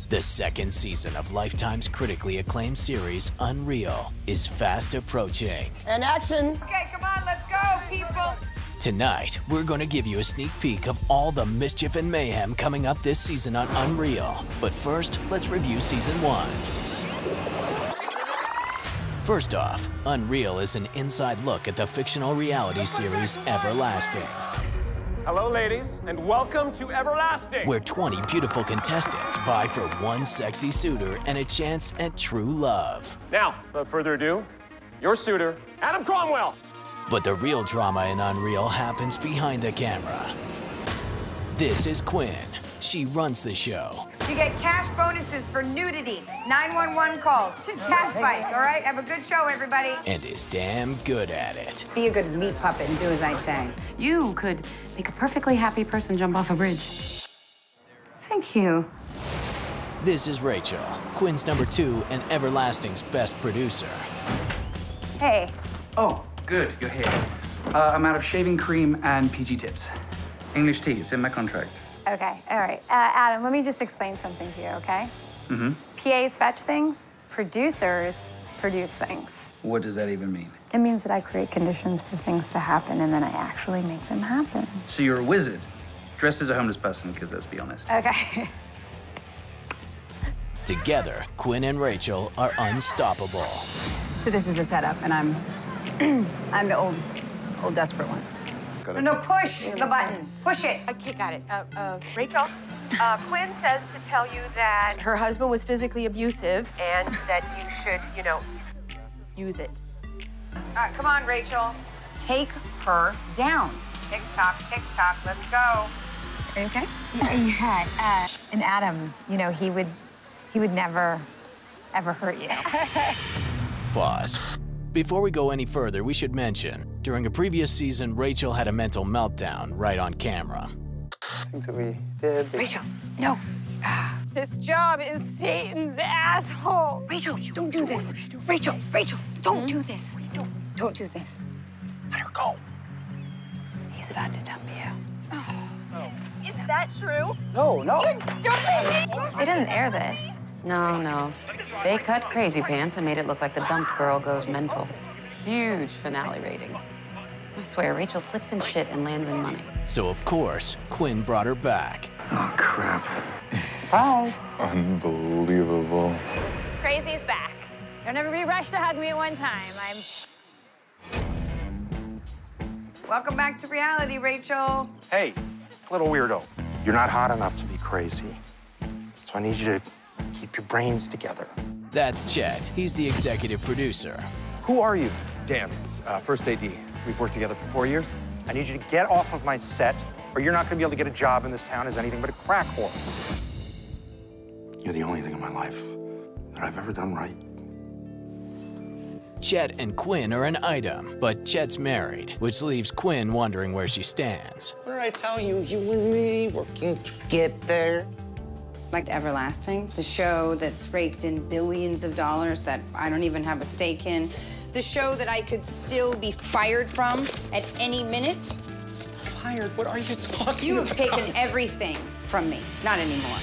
The second season of Lifetime's critically acclaimed series, UnREAL, is fast approaching. And action! Okay, come on, let's go, people! Tonight, we're going to give you a sneak peek of all the mischief and mayhem coming up this season on UnREAL. But first, let's review Season 1. First off, UnREAL is an inside look at the fictional reality series Everlasting. Hello, ladies, and welcome to Everlasting, where 20 beautiful contestants vie for one sexy suitor and a chance at true love. Now, without further ado, your suitor, Adam Cromwell. But the real drama in UnREAL happens behind the camera. This is Quinn. She runs the show. You get cash bonuses for nudity, 911 calls, cat fights, all right? Have a good show, everybody. And is damn good at it. Be a good meat puppet and do as I say. You could make a perfectly happy person jump off a bridge. Thank you. This is Rachel, Quinn's #2 and Everlasting's best producer. Hey. Oh, good, you're here. I'm out of shaving cream and PG tips. English tea, it's in my contract. Okay, all right. Adam, let me just explain something to you, okay? Mm-hmm. PAs fetch things, producers produce things. What does that even mean? It means that I create conditions for things to happen, and then I actually make them happen. So you're a wizard, dressed as a homeless person, because let's be honest. Okay. Together, Quinn and Rachel are unstoppable. So this is a setup, and I'm the old desperate one. No, push the button. Push it. Okay, got it. Rachel, Quinn says to tell you that her husband was physically abusive. And that you should, use it. All right, come on, Rachel. Take her down. Tick-tock, let's go. Are you okay? Yeah, and Adam, he would never, ever hurt you. Pause. Before we go any further, we should mention, during a previous season, Rachel had a mental meltdown right on camera. Things that we did. Rachel, no. This job is Satan's asshole. Rachel, don't do this. Rachel, don't do this. Don't do this. Let her go. He's about to dump you. Is that true? No. You're dumping me? They didn't air this. No. They cut Crazy Pants and made it look like the dumped girl goes mental. Huge finale ratings. I swear, Rachel slips in shit and lands in money. So, of course, Quinn brought her back. Oh, crap. Surprise. Unbelievable. Crazy's back. Don't everybody rush to hug me at one time. Welcome back to reality, Rachel. Hey, little weirdo. You're not hot enough to be crazy. So I need you to keep your brains together. That's Chet. He's the executive producer. Who are you? Dan, it's First AD. We've worked together for 4 years. I need you to get off of my set, or you're not gonna be able to get a job in this town as anything but a crack whore. You're the only thing in my life that I've ever done right. Chet and Quinn are an item, but Chet's married, which leaves Quinn wondering where she stands. What did I tell you? You and me working together. Like Everlasting, the show that's raked in billions of dollars that I don't even have a stake in. The show that I could still be fired from at any minute. Fired? What are you talking about? You've taken everything from me. Not anymore.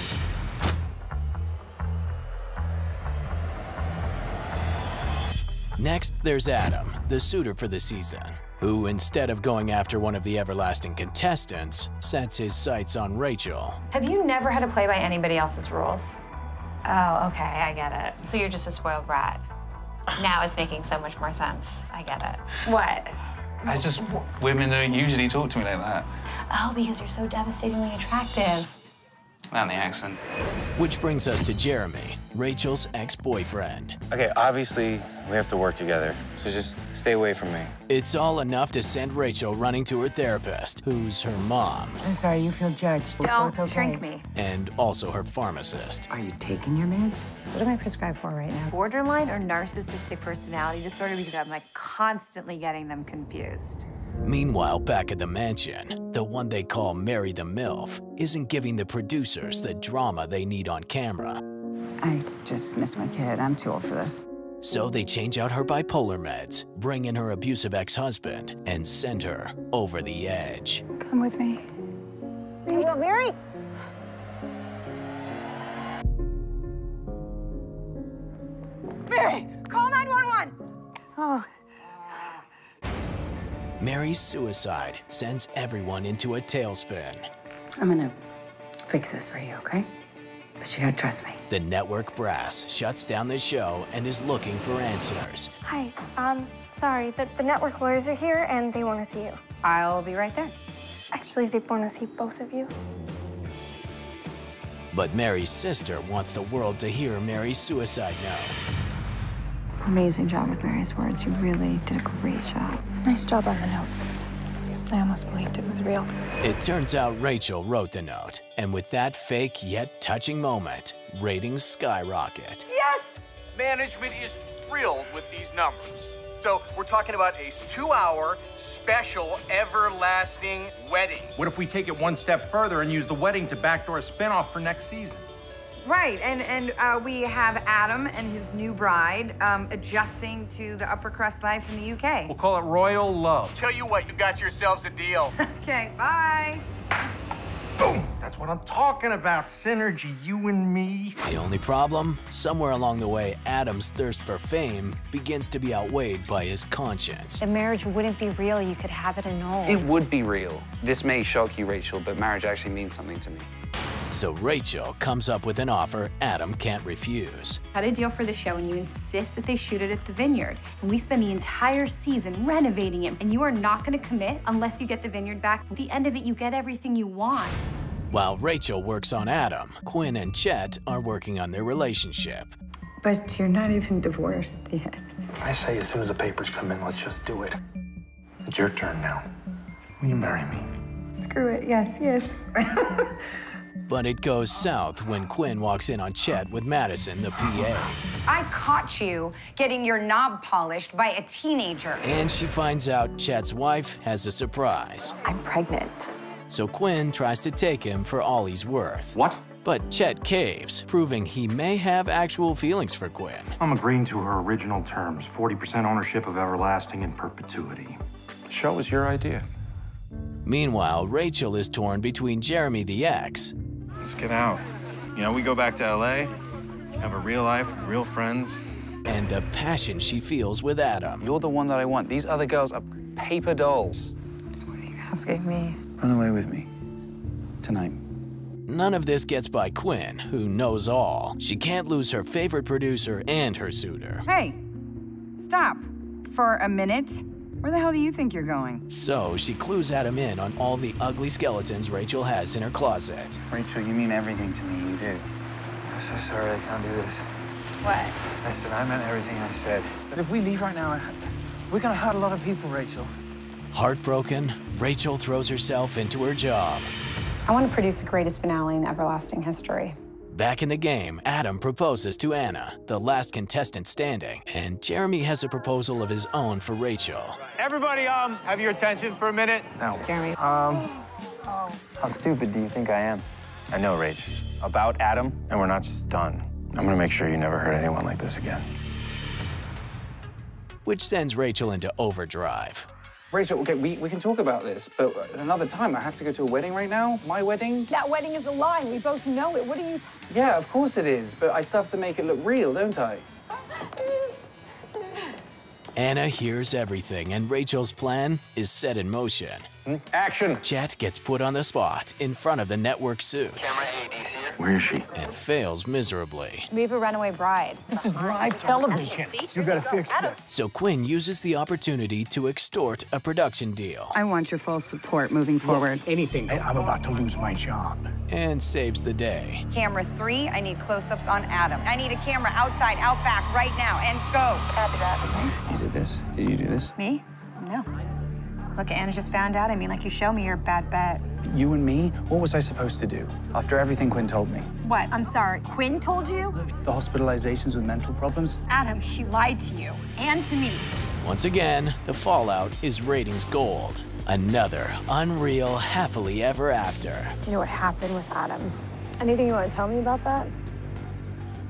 Next, there's Adam, the suitor for the season, who, instead of going after one of the Everlasting contestants, sets his sights on Rachel. Have you never had to play by anybody else's rules? Oh, okay, I get it. So you're just a spoiled brat. Now it's making so much more sense. I get it. What? Women don't usually talk to me like that. Oh, because you're so devastatingly attractive. And the accent. Which brings us to Jeremy, Rachel's ex-boyfriend. Okay, obviously, we have to work together, so just stay away from me. It's all enough to send Rachel running to her therapist, who's her mom. I'm sorry, you feel judged. Don't so it's okay. shrink me. And also her pharmacist. Are you taking your meds? What am I prescribed for right now? Borderline or narcissistic personality disorder, because I'm constantly getting them confused. Meanwhile, back at the mansion, the one they call Mary the MILF isn't giving the producers the drama they need on camera. I just miss my kid. I'm too old for this. So they change out her bipolar meds, bring in her abusive ex-husband, and send her over the edge. Come with me. Well, Mary. Oh. Mary's suicide sends everyone into a tailspin. I'm gonna fix this for you, okay? But you gotta trust me. The network brass shuts down the show and is looking for answers. Hi, sorry, the network lawyers are here and they want to see you. I'll be right there. Actually, they want to see both of you. But Mary's sister wants the world to hear Mary's suicide note. Amazing job with Mary's words. You really did a great job. Nice job on the note. I almost believed it was real. It turns out Rachel wrote the note, and with that fake yet touching moment, ratings skyrocket. Yes! Management is thrilled with these numbers. So we're talking about a 2-hour special everlasting wedding. What if we take it one step further and use the wedding to backdoor a spinoff for next season? Right, and we have Adam and his new bride adjusting to the upper crust life in the UK. We'll call it Royal Love. Tell you what, you got yourselves a deal. Okay, bye. Boom! That's what I'm talking about, synergy, you and me. The only problem? Somewhere along the way, Adam's thirst for fame begins to be outweighed by his conscience. The marriage wouldn't be real. You could have it annulled. It would be real. This may shock you, Rachel, but marriage actually means something to me. So Rachel comes up with an offer Adam can't refuse. Got a deal for the show, and you insist that they shoot it at the Vineyard. And we spend the entire season renovating it, and you are not going to commit unless you get the Vineyard back. At the end of it, you get everything you want. While Rachel works on Adam, Quinn and Chet are working on their relationship. But you're not even divorced yet. I say as soon as the papers come in, let's just do it. It's your turn now. Will you marry me? Screw it, yes, yes. But it goes south when Quinn walks in on Chet with Madison, the PA. I caught you getting your knob polished by a teenager. And she finds out Chet's wife has a surprise. I'm pregnant. So Quinn tries to take him for all he's worth. What? But Chet caves, proving he may have actual feelings for Quinn. I'm agreeing to her original terms, 40% ownership of everlasting in perpetuity. The show was your idea. Meanwhile, Rachel is torn between Jeremy the ex. Let's get out. You know, we go back to LA, have a real life, real friends. And the passion she feels with Adam. You're the one that I want. These other girls are paper dolls. What are you asking me? Run away with me. Tonight. None of this gets by Quinn, who knows all. She can't lose her favorite producer and her suitor. Hey, stop for a minute. Where the hell do you think you're going? So she clues Adam in on all the ugly skeletons Rachel has in her closet. Rachel, you mean everything to me, you do. I'm so sorry I can't do this. What? Listen, I meant everything I said. But if we leave right now, we're gonna hurt a lot of people, Rachel. Heartbroken, Rachel throws herself into her job. I want to produce the greatest finale in everlasting history. Back in the game, Adam proposes to Anna, the last contestant standing, and Jeremy has a proposal of his own for Rachel. Everybody, have your attention for a minute. No. Jeremy. How stupid do you think I am? I know, Rach. About Adam, and we're not just done. I'm gonna make sure you never hurt anyone like this again. Which sends Rachel into overdrive. Rachel, okay, we can talk about this, but another time. I have to go to a wedding right now. My wedding. That wedding is a lie. We both know it. What are you Yeah, of course it is, but I still have to make it look real, don't I? Anna hears everything, and Rachel's plan is set in motion. Action! Chet gets put on the spot in front of the network suits. Where is she? And fails miserably. We have a runaway bride. This is live television. You gotta fix this. So Quinn uses the opportunity to extort a production deal. I want your full support moving forward. Anything. I'm about to lose my job. And saves the day. Camera 3, I need close-ups on Adam. I need a camera outside, out back, right now, and go. Copy that. You did this? Did you do this? Me? No. Look, Anna just found out. I mean, like, you show me you're a bad bet. You and me? What was I supposed to do? After everything Quinn told me? What? I'm sorry. Quinn told you? The hospitalizations with mental problems? Adam, she lied to you. And to me. Once again, the fallout is ratings gold. Another unreal happily ever after. You know what happened with Adam? Anything you want to tell me about that?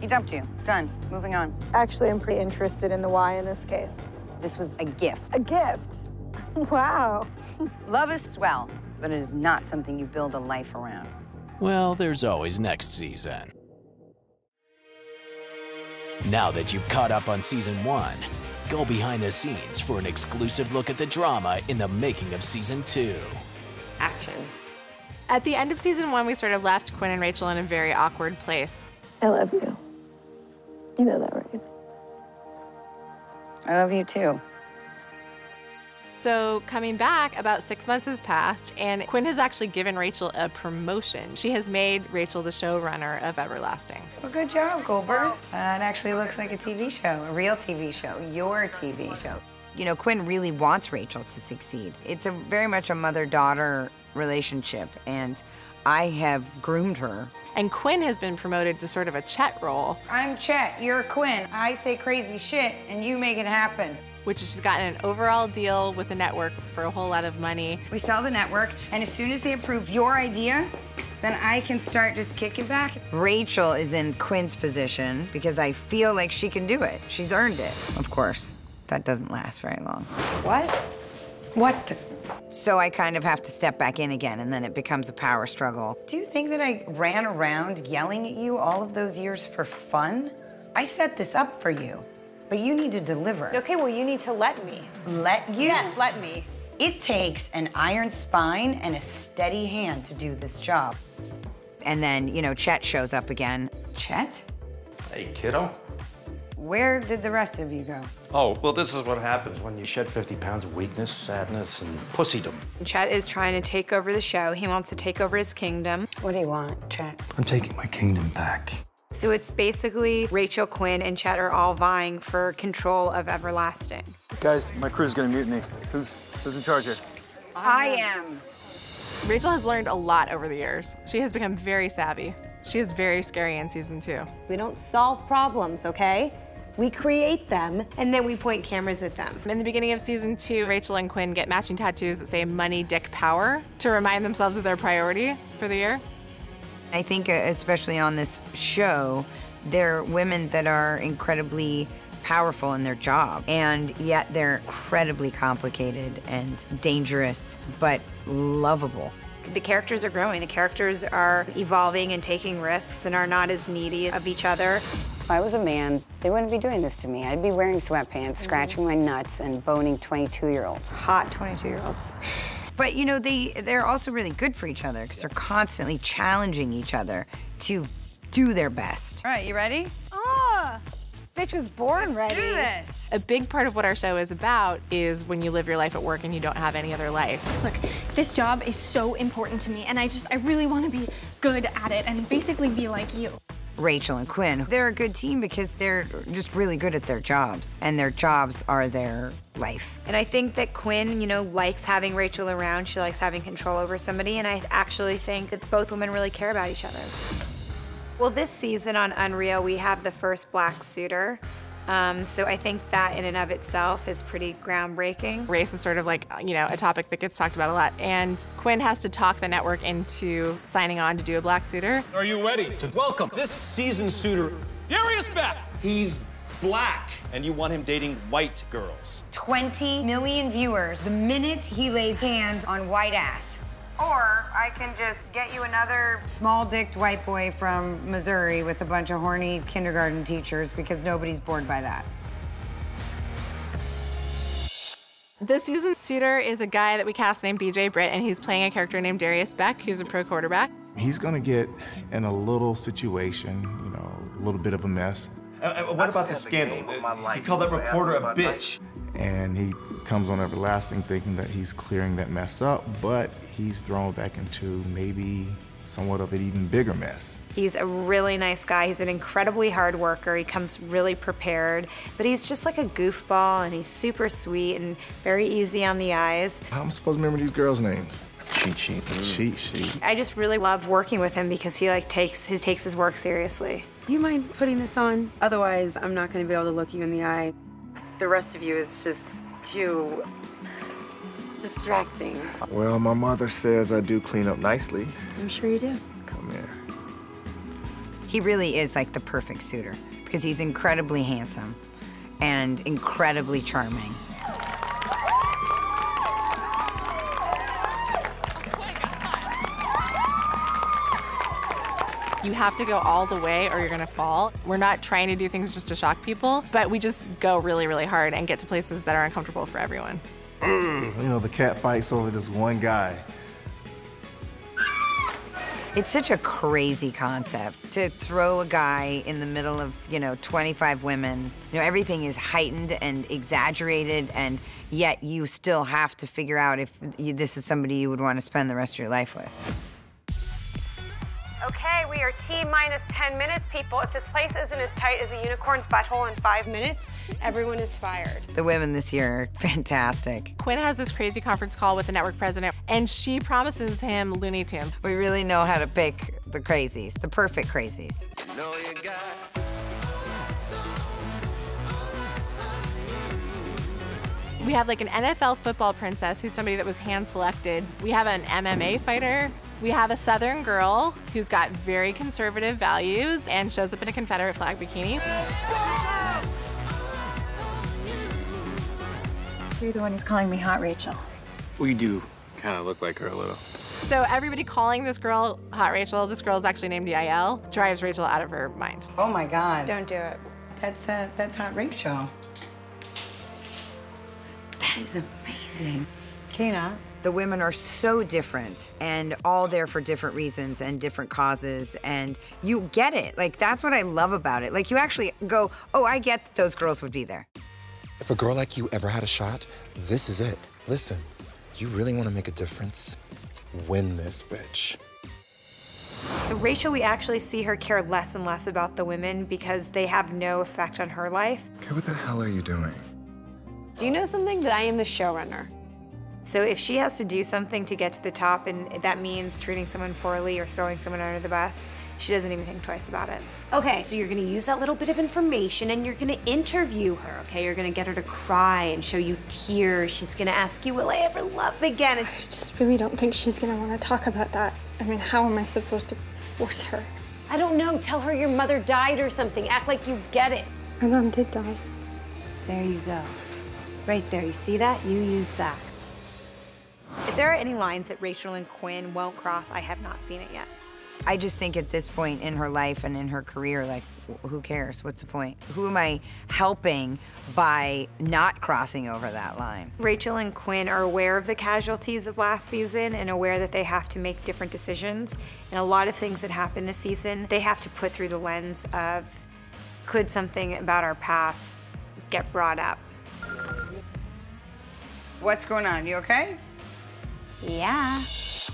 He dumped you. Done. Moving on. Actually, I'm pretty interested in the why in this case. This was a gift. A gift? Wow. Love is swell, but it is not something you build a life around. Well, there's always next season. Now that you've caught up on season 1, Go behind the scenes for an exclusive look at the drama in the making of Season 2. Action. At the end of Season 1, we sort of left Quinn and Rachel in a very awkward place. I love you. You know that, right? I love you too. So coming back, about 6 months has passed, and Quinn has actually given Rachel a promotion. She has made Rachel the showrunner of Everlasting. Well, good job, Goldberg. It actually looks like a TV show, a real TV show, your TV show. You know, Quinn really wants Rachel to succeed. It's very much a mother-daughter relationship, and I have groomed her. And Quinn has been promoted to sort of a Chet role. I'm Chet, you're Quinn. I say crazy shit, and you make it happen. Which she's gotten an overall deal with the network for a whole lot of money. We sell the network, and as soon as they approve your idea, then I can start just kicking back. Rachel is in Quinn's position because I feel like she can do it. She's earned it. Of course, that doesn't last very long. What? What the? So I kind of have to step back in again, and then it becomes a power struggle. Do you think that I ran around yelling at you all of those years for fun? I set this up for you. But you need to deliver. Okay, well, you need to let me. Let you? Yes, let me. It takes an iron spine and a steady hand to do this job. And then, you know, Chet shows up again. Chet? Hey, kiddo. Where did the rest of you go? Oh, well, this is what happens when you shed 50 pounds of weakness, sadness, and pussydom. Chet is trying to take over the show. He wants to take over his kingdom. What do you want, Chet? I'm taking my kingdom back. So it's basically Rachel, Quinn, and Chet are all vying for control of Everlasting. Guys, my crew's gonna mutiny. Who's in charge here? I am. Rachel has learned a lot over the years. She has become very savvy. She is very scary in Season 2. We don't solve problems, okay? We create them, and then we point cameras at them. In the beginning of Season 2, Rachel and Quinn get matching tattoos that say money, dick, power to remind themselves of their priority for the year. I think, especially on this show, they're women that are incredibly powerful in their job, and yet they're incredibly complicated and dangerous, but lovable. The characters are growing. The characters are evolving and taking risks and are not as needy of each other. If I was a man, they wouldn't be doing this to me. I'd be wearing sweatpants, scratching my nuts, and boning 22-year-olds. Hot 22-year-olds. But, you know, they're also really good for each other because they're constantly challenging each other to do their best. All right, you ready? Oh, this bitch was born ready. Do this. A big part of what our show is about is when you live your life at work and you don't have any other life. Look, this job is so important to me, and I really want to be good at it and basically be like you. Rachel and Quinn, they're a good team because they're just really good at their jobs, and their jobs are their life. And I think that Quinn, you know, likes having Rachel around. She likes having control over somebody, and I actually think that both women really care about each other. Well, this season on UnREAL, we have the first black suitor. So I think that in and of itself is pretty groundbreaking. Race is sort of like, you know, a topic that gets talked about a lot. And Quinn has to talk the network into signing on to do a black suitor. Are you ready to welcome this season's suitor, Darius Beck? He's black, and you want him dating white girls. 20 million viewers the minute he lays hands on white ass. Or I can just get you another small-dicked white boy from Missouri with a bunch of horny kindergarten teachers because nobody's bored by that. This season's suitor is a guy that we cast named BJ Britt, and he's playing a character named Darius Beck, who's a pro quarterback. He's gonna get in a little situation, you know, a little bit of a mess. What about the scandal? He called that reporter a bitch. And he comes on Everlasting thinking that he's clearing that mess up, but he's thrown back into maybe somewhat of an even bigger mess. He's a really nice guy. He's an incredibly hard worker. He comes really prepared, but he's just like a goofball, and he's super sweet and very easy on the eyes. How am I supposed to remember these girls' names? Cheat sheet. Cheat sheet. I just really love working with him because he takes his work seriously. Do you mind putting this on? Otherwise, I'm not going to be able to look you in the eye. The rest of you is just too distracting. Well, my mother says I do clean up nicely. I'm sure you do. Come here. He really is like the perfect suitor because he's incredibly handsome and incredibly charming. You have to go all the way or you're gonna fall. We're not trying to do things just to shock people, but we just go really, really hard and get to places that are uncomfortable for everyone. You know, the cat fights over this one guy. It's such a crazy concept to throw a guy in the middle of, 25 women. Everything is heightened and exaggerated, and yet you still have to figure out if this is somebody you would want to spend the rest of your life with. Okay, we are T-minus 10 minutes, people. If this place isn't as tight as a unicorn's butthole in 5 minutes, everyone is fired. The women this year are fantastic. Quinn has this crazy conference call with the network president, and she promises him Looney Tunes. We really know how to pick the crazies, the perfect crazies. We have like an NFL football princess who's somebody that was hand-selected. We have an MMA fighter. We have a Southern girl who's got very conservative values and shows up in a Confederate flag bikini. So you're the one who's calling me hot, Rachel. We do kind of look like her a little. So everybody calling this girl Hot Rachel, this girl is actually named Yael, drives Rachel out of her mind. Oh my God. Don't do it. That's Hot Rachel. That is amazing. Can you not? The women are so different and all there for different reasons and different causes, and you get it. Like, that's what I love about it. Like, you actually go, oh, I get that those girls would be there. If a girl like you ever had a shot, this is it. Listen, you really want to make a difference? Win this, bitch. So Rachel, we actually see her care less and less about the women because they have no effect on her life. Okay, what the hell are you doing? Do you know something? That I am the showrunner. So if she has to do something to get to the top, and that means treating someone poorly or throwing someone under the bus, she doesn't even think twice about it. Okay, so you're gonna use that little bit of information and you're gonna interview her, okay? You're gonna get her to cry and show you tears. She's gonna ask you, will I ever love again? I just really don't think she's gonna wanna talk about that. I mean, how am I supposed to force her? I don't know, tell her your mother died or something. Act like you get it. My mom did die. There you go. Right there, you see that? You use that. If there are any lines that Rachel and Quinn won't cross, I have not seen it yet. I just think at this point in her life and in her career, like, who cares? What's the point? Who am I helping by not crossing over that line? Rachel and Quinn are aware of the casualties of last season and aware that they have to make different decisions. And a lot of things that happen this season, they have to put through the lens of, could something about our past get brought up? What's going on? You okay? Yeah.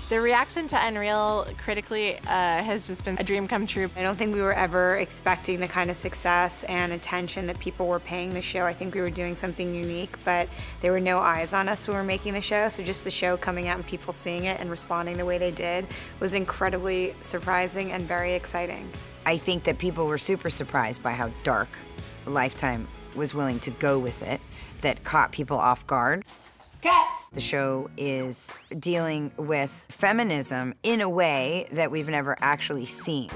The reaction to Unreal critically has just been a dream come true. I don't think we were ever expecting the kind of success and attention that people were paying the show. I think we were doing something unique, but there were no eyes on us when we were making the show, so just the show coming out and people seeing it and responding the way they did was incredibly surprising and very exciting. I think that people were super surprised by how dark Lifetime was willing to go with it, that caught people off guard. Cut! The show is dealing with feminism in a way that we've never actually seen.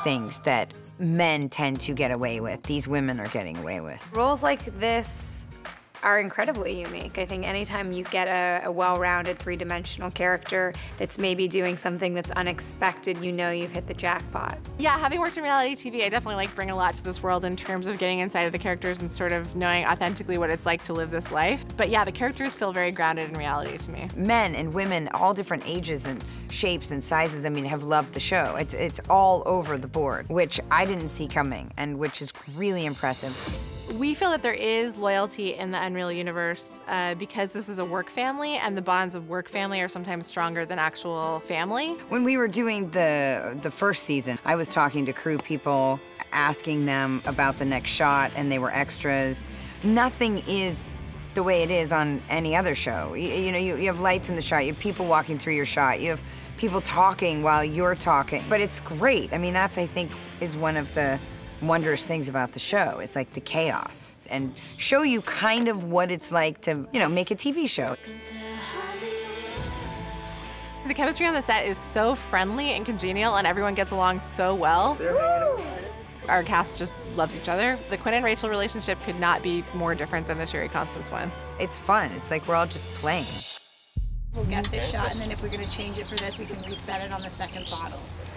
Things that men tend to get away with, these women are getting away with. Roles like this are incredibly unique. I think anytime you get a well-rounded, three-dimensional character that's maybe doing something that's unexpected, you know you've hit the jackpot. Yeah, having worked in reality TV, I definitely like bring a lot to this world in terms of getting inside of the characters and sort of knowing authentically what it's like to live this life. But yeah, the characters feel very grounded in reality to me. Men and women, all different ages and shapes and sizes, I mean, have loved the show. It's all over the board, which I didn't see coming and which is really impressive. We feel that there is loyalty in the Unreal universe because this is a work family, and the bonds of work family are sometimes stronger than actual family. When we were doing the first season, I was talking to crew people, asking them about the next shot, and they were extras. Nothing is the way it is on any other show. You know, you have lights in the shot, you have people walking through your shot, you have people talking while you're talking, but it's great. I mean, that's, I think, is one of the wondrous things about the show. It's like the chaos and show you kind of what it's like to, you know, make a TV show. The chemistry on the set is so friendly and congenial, and everyone gets along so well. Woo! Our cast just loves each other. The Quinn and Rachel relationship could not be more different than the Sherry Constance one. It's fun. It's like we're all just playing. We'll get this shot, and then if we're gonna change it for this, we can reset it on the second bottles.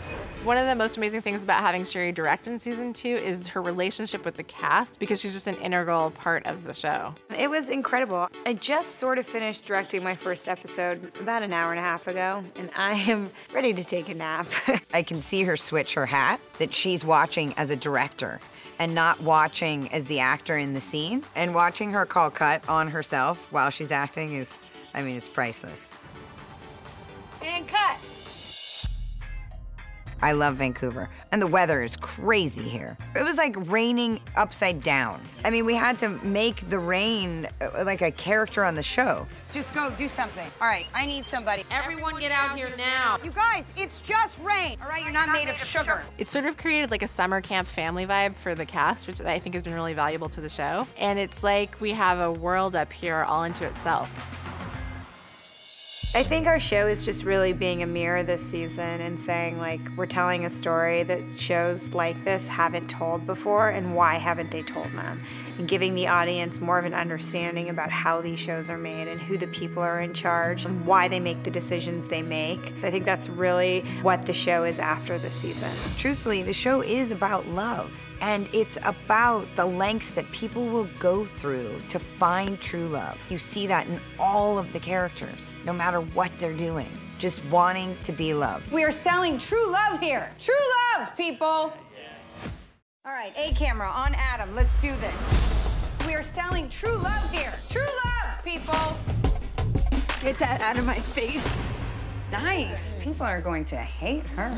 One of the most amazing things about having Sherry direct in season 2 is her relationship with the cast, because she's just an integral part of the show. It was incredible. I just sort of finished directing my first episode about an hour and a half ago, and I am ready to take a nap. I can see her switch her hat, that she's watching as a director and not watching as the actor in the scene. And watching her call cut on herself while she's acting is, I mean, it's priceless. And cut. I love Vancouver, and the weather is crazy here. It was like raining upside down. I mean, we had to make the rain like a character on the show. Just go do something. All right, I need somebody. Everyone get out here now. You guys, it's just rain. All right, you're not made of sugar. It sort of created like a summer camp family vibe for the cast, which I think has been really valuable to the show. And it's like we have a world up here all into itself. I think our show is just really being a mirror this season and saying, like, we're telling a story that shows like this haven't told before, and why haven't they told them? And giving the audience more of an understanding about how these shows are made and who the people are in charge and why they make the decisions they make. I think that's really what the show is after this season. Truthfully, the show is about love. And it's about the lengths that people will go through to find true love. You see that in all of the characters, no matter what they're doing, just wanting to be loved. We are selling true love here. True love, people. All right, A camera on Adam. Let's do this. We are selling true love here. True love, people. Get that out of my face. Nice. People are going to hate her.